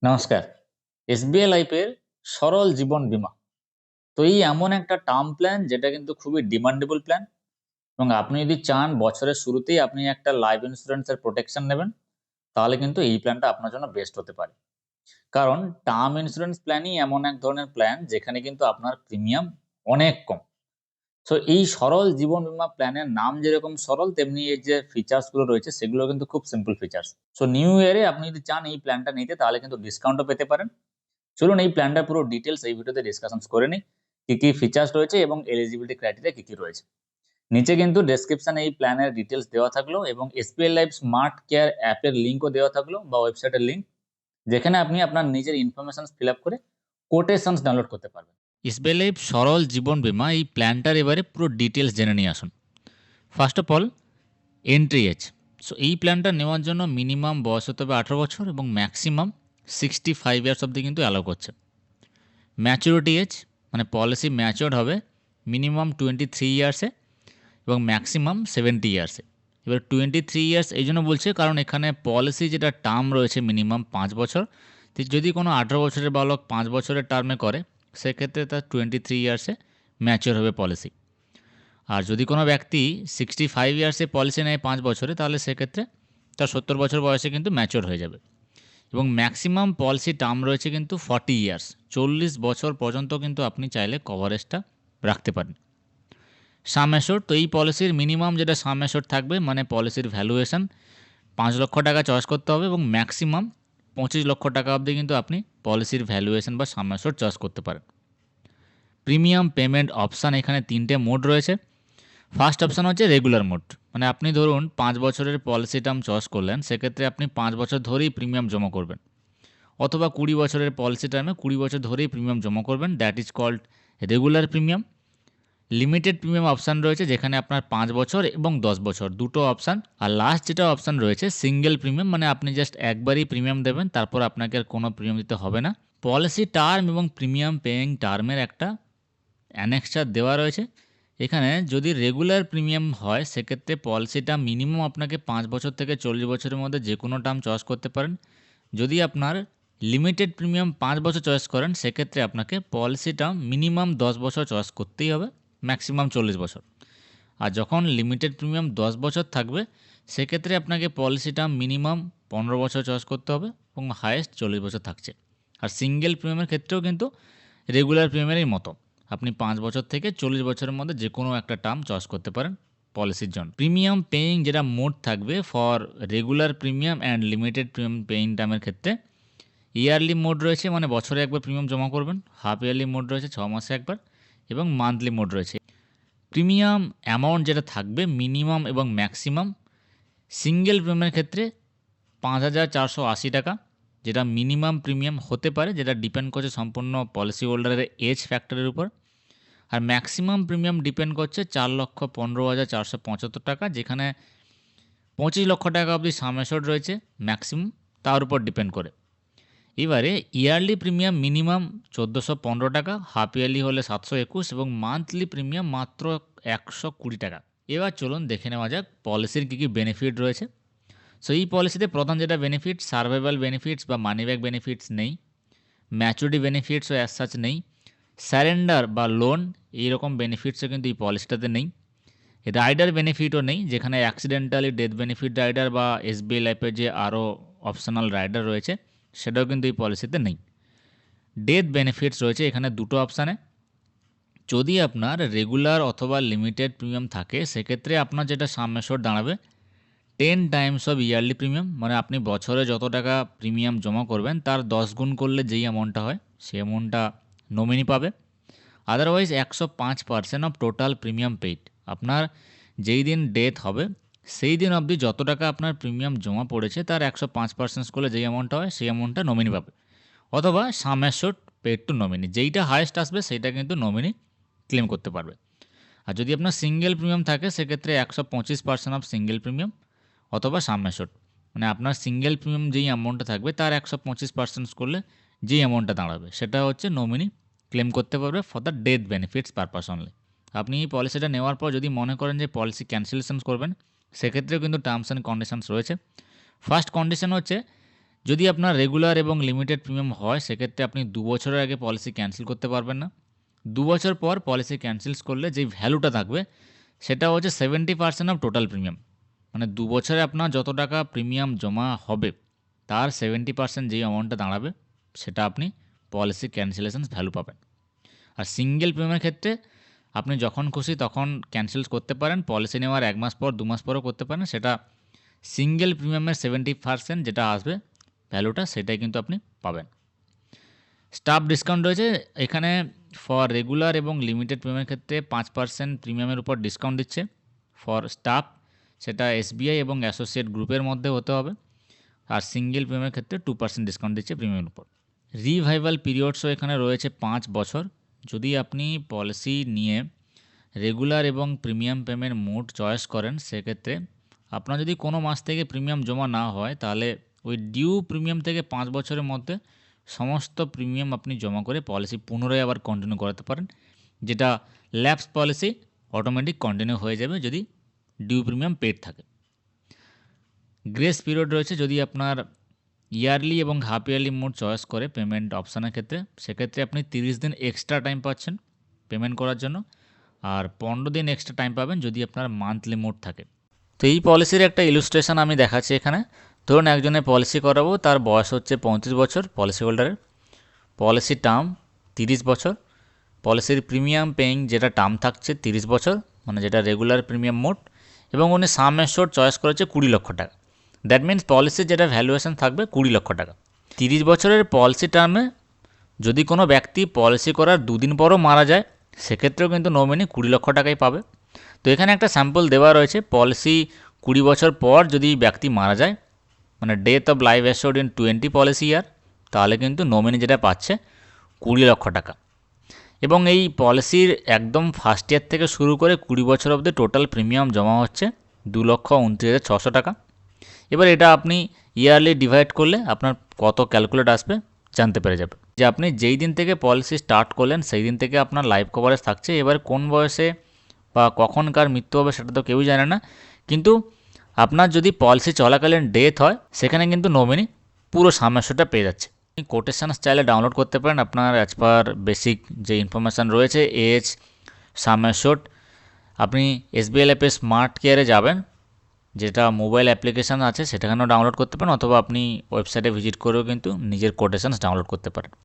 নমস্কার। এসবিআই লাইফের সরল জীবন বীমা। তো এই এমন একটা টার্ম প্ল্যান যেটা কিন্তু খুবই ডিমান্ডেবল প্ল্যান এবং আপনি যদি চান বছরের শুরুতেই আপনি একটা লাইফ ইন্স্যুরেন্সের প্রোটেকশন নেবেন, তাহলে কিন্তু এই প্ল্যানটা আপনার জন্য বেস্ট হতে পারে। কারণ টার্ম ইন্স্যুরেন্স প্ল্যানই এমন এক ধরনের প্ল্যান যেখানে কিন্তু আপনার প্রিমিয়াম অনেক কম। সো এই সরল জীবন বীমা প্ল্যানের নাম যেরকম সরল, তেমনি এর যে ফিচার্স গুলো রয়েছে সেগুলো কিন্তু খুব সিম্পল ফিচার্স। সো নিউ ইয়ারে আপনি যদি চান এই প্ল্যানটা নিতে, তাহলে কিন্তু ডিসকাউন্টও পেতে পারেন। চলুন এই প্ল্যানটার পুরো ডিটেলস এই ভিডিওতে ডিসকাশনস করে নিই। কি, কি ফিচার্স রয়েছে এবং এলিজিবিলিটি ক্রাইটেরিয়া কি, কি রয়েছে। নিচে কিন্তু ডেসক্রিপশনে এই প্ল্যানের ডিটেলস দেওয়া থাকলো এবং এসবিআই লাইফ স্মার্ট কেয়ার অ্যাপের লিঙ্কও দেওয়া থাকলো বা ওয়েবসাইটের লিঙ্ক, যেখানে আপনি আপনার নিজের ইনফরমেশনস ফিল আপ করে কোটেশনস ডাউনলোড করতে পারবেন। এসবিআই লাইফ সরল জীবন বীমা এই প্ল্যানটার এবারে পুরো ডিটেলস জেনে নিয়ে আসুন। First of all, entry age. So এই প্ল্যানটা নেওয়ার জন্য মিনিমাম বয়স হতে হবে 18 বছর এবং ম্যাক্সিমাম 65 ইয়ার্স অবধি কিন্তু অ্যালাউ করছে। ম্যাচুরিটি এজ, মানে পলিসি ম্যাচিওর হবে মিনিমাম 23 ইয়ার্সে এবং ম্যাক্সিমাম 70 ইয়ার্সে। এবার 23 ইয়ার্স এই জন্য বলছে কারণ এখানে পলিসি যেটা টার্ম রয়েছে মিনিমাম 5 বছর, তো যদি কোনো 18 বছরের বালক 5 বছরের টার্মে করে, সেক্ষেত্রে তার 23 ইয়ার্সে ম্যাচিওর হবে পলিসি। আর যদি কোনো ব্যক্তি 65 ইয়ার্সে পলিসি নেয় 5 বছরে, তাহলে সেক্ষেত্রে তার 70 বছর বয়সে কিন্তু ম্যাচিওর হয়ে যাবে। এবং ম্যাক্সিমাম পলিসি টার্ম রয়েছে কিন্তু 40 ইয়ার্স, 40 বছর পর্যন্ত কিন্তু আপনি চাইলে কভারেজটা রাখতে পারেন। সাম অ্যাশোর্ড, তো এই পলিসির মিনিমাম যেটা সাম অ্যাশোর্ড থাকবে, মানে পলিসির ভ্যালুয়েশন 5 লক্ষ টাকা চয়েস করতে হবে এবং ম্যাক্সিমাম 25 লক্ষ টাকা অবধি কিন্তু আপনি পলিসির ভ্যালুয়েশন বা সাম অ্যাশোর্ড চয়েস করতে পারেন। প্রিমিয়াম পেমেন্ট অপশান, এখানে 3টে মোড রয়েছে। ফার্স্ট অপশান হচ্ছে রেগুলার মোড, মানে আপনি ধরুন 5 বছরের পলিসি টার্ম চয়েস করলেন, সেক্ষেত্রে আপনি 5 বছর ধরেই প্রিমিয়াম জমা করবেন। অথবা 20 বছরের পলিসি টার্মে 20 বছর ধরেই প্রিমিয়াম জমা করবেন, that is called regular premium. Limited premium option রয়েছে, যেখানে আপনার 5 বছর এবং 10 বছর দুটো অপশান। আর লাস্ট যেটা অপশান রয়েছে সিঙ্গেল প্রিমিয়াম, মানে আপনি জাস্ট একবারই প্রিমিয়াম দেবেন, তারপর আপনাকে আর কোনো প্রিমিয়াম দিতে হবে না। পলিসি টার্ম এবং প্রিমিয়াম পেইং টার্মের একটা অ্যানেক্সার দেওয়া রয়েছে। এখানে যদি রেগুলার প্রিমিয়াম হয়, সেক্ষেত্রে পলিসিটা মিনিমাম আপনাকে 5 বছর থেকে 40 বছরের মধ্যে যে কোনো টার্ম চয়েস করতে পারেন। যদি আপনার লিমিটেড প্রিমিয়াম 5 বছর চয়েস করেন, সেক্ষেত্রে আপনাকে পলিসিটা মিনিমাম 10 বছর চয়েস করতেই হবে, ম্যাক্সিমাম 40 বছর। আর যখন লিমিটেড প্রিমিয়াম 10 বছর থাকবে, সেক্ষেত্রে আপনাকে পলিসিটা মিনিমাম 15 বছর চয়েস করতে হবে এবং হায়েস্ট 40 বছর থাকছে। আর সিঙ্গেল প্রিমিয়ামের ক্ষেত্রেও কিন্তু রেগুলার প্রিমিয়ামেরই মতো, আপনি 5 বছর থেকে 40 বছরের মধ্যে যে কোনো একটা টার্ম চয়েস করতে পারেন পলিসির জন্য। প্রিমিয়াম পেইং যেটা মোড থাকবে for regular premium and limited premium paying টার্মের ক্ষেত্রে ইয়ারলি মোড রয়েছে, মানে বছরে একবার প্রিমিয়াম জমা করবেন। হাফ ইয়ারলি মোড রয়েছে 6 মাসে একবার এবং মান্থলি মোড রয়েছে। প্রিমিয়াম অ্যামাউন্ট যেটা থাকবে মিনিমাম এবং ম্যাক্সিমাম সিঙ্গেল প্রিমিয়ামের ক্ষেত্রে 5,480 টাকা, যেটা মিনিমাম প্রিমিয়াম হতে পারে, যেটা ডিপেন্ড করছে সম্পূর্ণ পলিসি হোল্ডারের এজ ফ্যাক্টরের উপর। আর ম্যাক্সিমাম প্রিমিয়াম ডিপেন্ড করছে 4,15,475 টাকা, যেখানে 25 লক্ষ টাকা অবধি সাম অ্যাশোর্ড রয়েছে ম্যাক্সিমাম, তার উপর ডিপেন্ড করে। এবারে ইয়ারলি প্রিমিয়াম মিনিমাম 1,415 টাকা, হাফ ইয়ারলি হলে 721 এবং মান্থলি প্রিমিয়াম মাত্র 120 টাকা। এবার চলুন দেখে নেওয়া যাক পলিসির কী কী বেনিফিট রয়েছে। সো এই পলিসিতে প্রধান যেটা বেনিফিট, সার্ভাইভাল বেনিফিটস বা মানি ব্যাক বেনিফিটস নেই, ম্যাচুরিটি বেনিফিটসও অ্যাজ সাচ নেই, স্যারেন্ডার বা লোন এইরকম বেনিফিটসও কিন্তু এই পলিসিটাতে নেই। রাইডার বেনিফিটও নেই, যেখানে অ্যাক্সিডেন্টালি ডেথ বেনিফিট রাইডার বা এসবিআই লাইফের যে আরও অপশনাল রাইডার রয়েছে, সেটাও কিন্তু এই পলিসিতে নেই। ডেথ বেনিফিটস রয়েছে এখানে দুটো অপশানে। যদি আপনার রেগুলার অথবা লিমিটেড প্রিমিয়াম থাকে, সেক্ষেত্রে আপনার যেটা সাম অ্যাশোর্ড দাঁড়াবে 10 টাইমস অফ ইয়ারলি প্রিমিয়াম, মানে আপনি বছরে যত টাকা প্রিমিয়াম জমা করবেন তার 10 গুণ করলে যেই অ্যামাউন্টটা হয় সেই অ্যামাউন্টটা নমিনি পাবে। Otherwise 105% of total premium paid, আপনার যেই দিন ডেথ হবে সেই দিন অবধি যত টাকা আপনার প্রিমিয়াম জমা পড়েছে তার 105% করলে যেই অ্যামাউন্টটা হয় সেই অ্যামাউন্টটা নমিনি পাবে। অথবা সাম অ্যাশোর্ড পেড টু নমিনি, যেইটা হায়েস্ট আসবে সেইটা কিন্তু নমিনি ক্লেম করতে পারবে। আর যদি আপনার সিঙ্গেল প্রিমিয়াম থাকে, সেক্ষেত্রে 125% অফ সিঙ্গেল প্রিমিয়াম অথবা সাম অ্যাশোর্ড, মানে আপনার সিঙ্গেল প্রিমিয়াম যেই অ্যামাউন্টটা থাকবে তার 125% করলে যেই অ্যামাউন্টটা দাঁড়াবে সেটা হচ্ছে নমিনি ক্লেম করতে পারবে for the death benefits purpose only. আপনি এই পলিসিটা নেওয়ার পর যদি মনে করেন যে পলিসি ক্যান্সেলেশন করবেন, সেক্ষেত্রেও কিন্তু টার্মস অ্যান্ড কন্ডিশনস রয়েছে। ফার্স্ট কন্ডিশন হচ্ছে যদি আপনার রেগুলার এবং লিমিটেড প্রিমিয়াম হয় সেক্ষেত্রে আপনি 2 বছরের আগে পলিসি ক্যান্সেল করতে পারবেন না। 2 বছর পর পলিসি ক্যান্সেল করলে যেই ভ্যালুটা থাকবে সেটা হচ্ছে 70% অফ টোটাল প্রিমিয়াম। মানে 2 বছরে আপনার যত টাকা প্রিমিয়াম জমা হবে তার 70% যেই অ্যামাউন্টটা দাঁড়াবে সেটা আপনি পলিসি ক্যান্সেলেশন ভ্যালু পাবেন। আর সিঙ্গেল প্রিমিয়ামের ক্ষেত্রে আপনি যখন খুশি তখন ক্যান্সেল করতে পারেন, পলিসি নেওয়ার 1 মাস পর 2 মাস পরও করতে পারেন। সেটা সিঙ্গেল প্রিমিয়ামের 70% যেটা আসবে ভ্যালুটা সেটাই কিন্তু আপনি পাবেন। স্টাফ ডিসকাউন্ট রয়েছে এখানে ফর রেগুলার এবং লিমিটেড প্রিমিয়ামের ক্ষেত্রে 5% প্রিমিয়ামের উপর ডিসকাউন্ট দিচ্ছে। ফর স্টাফ সেটা এসবিআই এবং অ্যাসোসিয়েট গ্রুপের মধ্যে হতে হবে। আর সিঙ্গেল প্রিমিয়ামের ক্ষেত্রে 2% ডিসকাউন্ট দিচ্ছে প্রিমিয়ামের উপর। রিভাইভাল পিরিয়ডসও এখানে রয়েছে 5 বছর। যদি আপনি পলিসি নিয়ে রেগুলার এবং প্রিমিয়াম পেমেন্ট মোড চয়েস করেন সেক্ষেত্রে আপনার যদি কোনো মাস থেকে প্রিমিয়াম জমা না হয় তাহলে ওই ডিউ প্রিমিয়াম থেকে 5 বছরের মধ্যে সমস্ত প্রিমিয়াম আপনি জমা করে পলিসি পুনরায় আবার কন্টিনিউ করাতে পারেন, যেটা ল্যাপস পলিসি অটোমেটিক কন্টিনিউ হয়ে যাবে যদি ডিউ প্রিমিয়াম পেড থাকে। গ্রেস পিরিয়ড রয়েছে যদি আপনার ইয়ারলি এবং হাফ ইয়ারলি মোড চয়েস করে পেমেন্ট অপশানের ক্ষেত্রে সেক্ষেত্রে আপনি 30 দিন এক্সট্রা টাইম পাচ্ছেন পেমেন্ট করার জন্য, আর 15 দিন এক্সট্রা টাইম পাবেন যদি আপনার মান্থলি মোড থাকে। তো এই পলিসির একটা ইলুস্ট্রেশন আমি দেখাচ্ছি এখানে। ধরুন একজনের পলিসি করাবো, তার বয়স হচ্ছে 35 বছর পলিসি হোল্ডারের, পলিসি টার্ম 30 বছর, পলিসির প্রিমিয়াম পেইং যেটা টার্ম থাকছে 30 বছর মানে যেটা রেগুলার প্রিমিয়াম মোড, এবং উনি সাম অ্যাশিওর্ড চয়েস করেছে 20 লক্ষ টাকা। দ্যাট মিন্স পলিসির যেটা ভ্যালুয়েশন থাকবে 20 লক্ষ টাকা। 30 বছরের পলিসি টার্মে যদি কোনো ব্যক্তি পলিসি করার 2 দিন পরও মারা যায় সেক্ষেত্রেও কিন্তু নমিনি 20 লক্ষ টাকাই পাবে। তো এখানে একটা স্যাম্পল দেওয়া রয়েছে, পলিসি 20 বছর পর যদি ব্যক্তি মারা যায় মানে death of life assured in 20 policy year, তাহলে কিন্তু নমিনি যেটা পাচ্ছে 20 লক্ষ টাকা। এবং এই পলিসির একদম ফার্স্ট ইয়ার থেকে শুরু করে 20 বছর অবধি টোটাল প্রিমিয়াম জমা হচ্ছে 2,29,600 টাকা। এবার এটা আপনি ইয়ারলি ডিভাইড করলে আপনার কত ক্যালকুলেট আসবে জানতে পেরে যাবে যে আপনি যেই দিন থেকে পলিসি স্টার্ট করলেন সেই দিন থেকে আপনার লাইফ কভারেজ থাকছে। এবার কোন বয়সে বা কখনকার মৃত্যু হবে সেটা তো কেউই জানে না, কিন্তু আপনার যদি পলিসি চলাকালীন ডেথ হয় সেখানে কিন্তু নমিনি পুরো সামর্থ্যটা পেয়ে যাচ্ছে। আপনি কোটেশনস চাইলে ডাউনলোড করতে পারেন আপনার অ্যাজ পার বেসিক যে ইনফরমেশান রয়েছে এজ সামর্থ্য। আপনি এসবিআই লাইফে স্মার্ট কেয়ারে যাবেন, যেটা মোবাইল অ্যাপ্লিকেশান আছে সেটাখানেও ডাউনলোড করতে পারেন, অথবা আপনি ওয়েবসাইটে ভিজিট করেও কিন্তু নিজের কোটেশনস ডাউনলোড করতে পারেন।